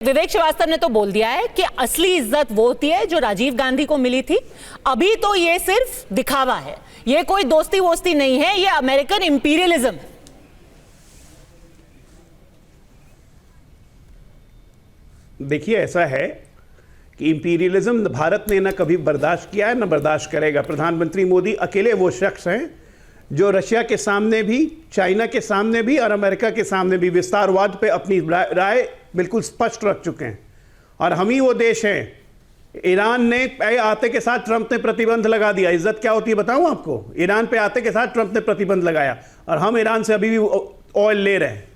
विवेक श्रीवास्तव ने तो बोल दिया है कि असली इज्जत वो होती है जो राजीव गांधी को मिली थी। अभी तो ये सिर्फ दिखावा है, ये कोई दोस्ती वोस्ती नहीं है, ये अमेरिकन इंपीरियलिज्म है। देखिए, ऐसा है कि इंपीरियलिज्म भारत ने न कभी बर्दाश्त किया है न बर्दाश्त करेगा। प्रधानमंत्री मोदी अकेले वो शख्स हैं जो रशिया के सामने भी, चाइना के सामने भी और अमेरिका के सामने भी विस्तारवाद पे अपनी राय बिल्कुल स्पष्ट रख चुके हैं। और हम ही वो देश हैं। ईरान ने आते के साथ ट्रंप ने प्रतिबंध लगा दिया। इज्जत क्या होती है बताऊं आपको? ईरान पे आते के साथ ट्रंप ने प्रतिबंध लगाया और हम ईरान से अभी भी ऑयल ले रहे हैं।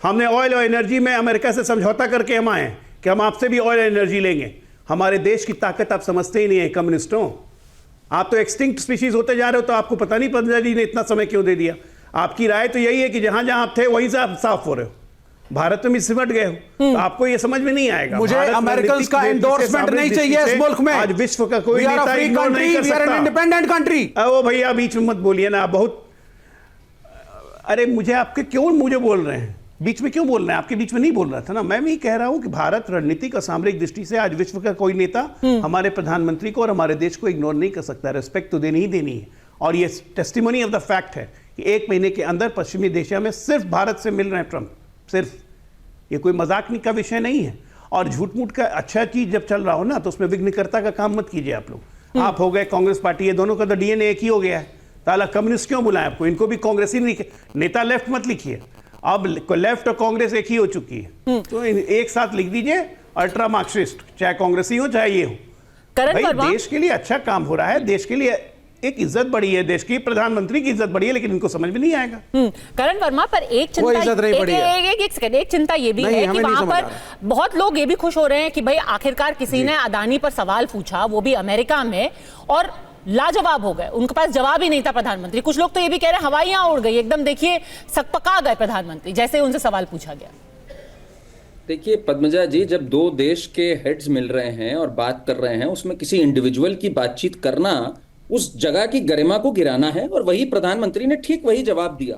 हमने ऑयल और एनर्जी में अमेरिका से समझौता करके हम आए कि हम आपसे भी ऑयल एनर्जी लेंगे। हमारे देश की ताकत आप समझते ही नहीं है कम्युनिस्टों। आप तो एक्सटिंक्ट स्पीशीज होते जा रहे हो, तो आपको पता नहीं पतंजलि ने इतना समय क्यों दे दिया। आपकी राय तो यही है कि जहां जहां आप थे वहीं से आप साफ हो रहे हो। भारत में सिमट गए हो, तो आपको ये समझ में नहीं आएगा। मुझे अमेरिकन का एंडोर्समेंट नहीं चाहिए इस मुल्क में। आज विश्व का कोई नेता इग्नोर नहीं कर सकता। Independent country. ओ भैया, बीच में मत बोलिए ना, बहुत। अरे मुझे आपके क्यों मुझे बोल रहे हैं, बीच में क्यों बोल रहे हैं? आपके बीच में नहीं बोल रहा था ना। मैं भी कह रहा हूं कि भारत रणनीतिक और सामरिक दृष्टि से आज विश्व का कोई नेता हमारे प्रधानमंत्री को और हमारे देश को इग्नोर नहीं कर सकता। रिस्पेक्ट तो देनी ही देनी है। और ये टेस्टिमोनी ऑफ द फैक्ट है कि 1 महीने के अंदर पश्चिमी देशों में सिर्फ भारत से मिल रहे हैं ट्रंप। सिर्फ, ये कोई मजाक का विषय नहीं है। और झूठ मूठ का अच्छा चीज जब चल रहा हो ना, तो उसमें विघ्नकर्ता का काम मत कीजिए आप लोग। आप हो गए कांग्रेस पार्टी, ये दोनों का तो डीएनए एक ही हो गया है। ताला कम्युनिस्ट क्यों बुलाएं आपको? इनको भी कांग्रेसी नहीं, नेता लेफ्ट मत लिखिए। अब लेफ्ट और कांग्रेस एक ही हो चुकी है, तो एक साथ लिख दीजिए अल्ट्रा मार्क्सिस्ट, चाहे कांग्रेसी हो चाहे ये हो। भाई देश के लिए अच्छा काम हो रहा है, देश के लिए एक इज्जत बढ़ी है, देश की प्रधानमंत्री की इज्जत बढ़ी है, लेकिन इनको समझ में नहीं आएगा। करण वर्मा, पर एक चिंता, एक चिंता ये भी है कि वहां पर बहुत लोग ये भी खुश हो रहे हैं कि भाई आखिरकार किसी ने अदानी पर सवाल पूछा, वो भी अमेरिका में, और लाजवाब हो गए। उनके पास जवाब ही नहीं था प्रधानमंत्री। कुछ लोग तो ये भी कह रहे हैं हवाइयां उड़ गई एकदम, देखिए सकपका गए प्रधानमंत्री जैसे उनसे सवाल पूछा गया। देखिए पद्मजा जी, जब दो देश के हेड्स मिल रहे हैं और बात कर रहे हैं, उसमें किसी इंडिविजुअल की बातचीत करना उस जगह की गरिमा को गिराना है, और वही प्रधानमंत्री ने ठीक वही जवाब दिया।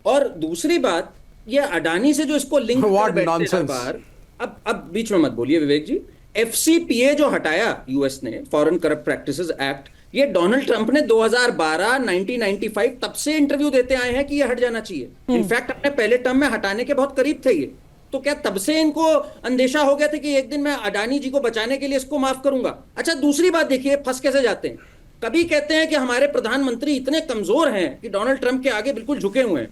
और दूसरी बात, ये अडानी से जो इसको लिंक कर बैठते हैं बार, अब बीच में मत बोलिए विवेक जी। एफसीपीए जो हटाया यूएस ने, फॉरेन करप्ट प्रैक्टिसेस एक्ट, ये डोनाल्ड ट्रंप ने 2012, 1995 तब से इंटरव्यू देते आए हैं कि ये हट जाना चाहिए। इनफैक्ट अपने पहले टर्म में हटाने के बहुत करीब थे ये। तो क्या तब से इनको अंदेशा हो गया था कि एक दिन मैं अडानी जी को बचाने के लिए इसको माफ करूंगा? अच्छा, दूसरी बात देखिए, फंस कैसे जाते हैं। कभी कहते हैं कि हमारे प्रधानमंत्री इतने कमजोर हैं कि डोनाल्ड ट्रंप के आगे बिल्कुल झुके हुए हैं,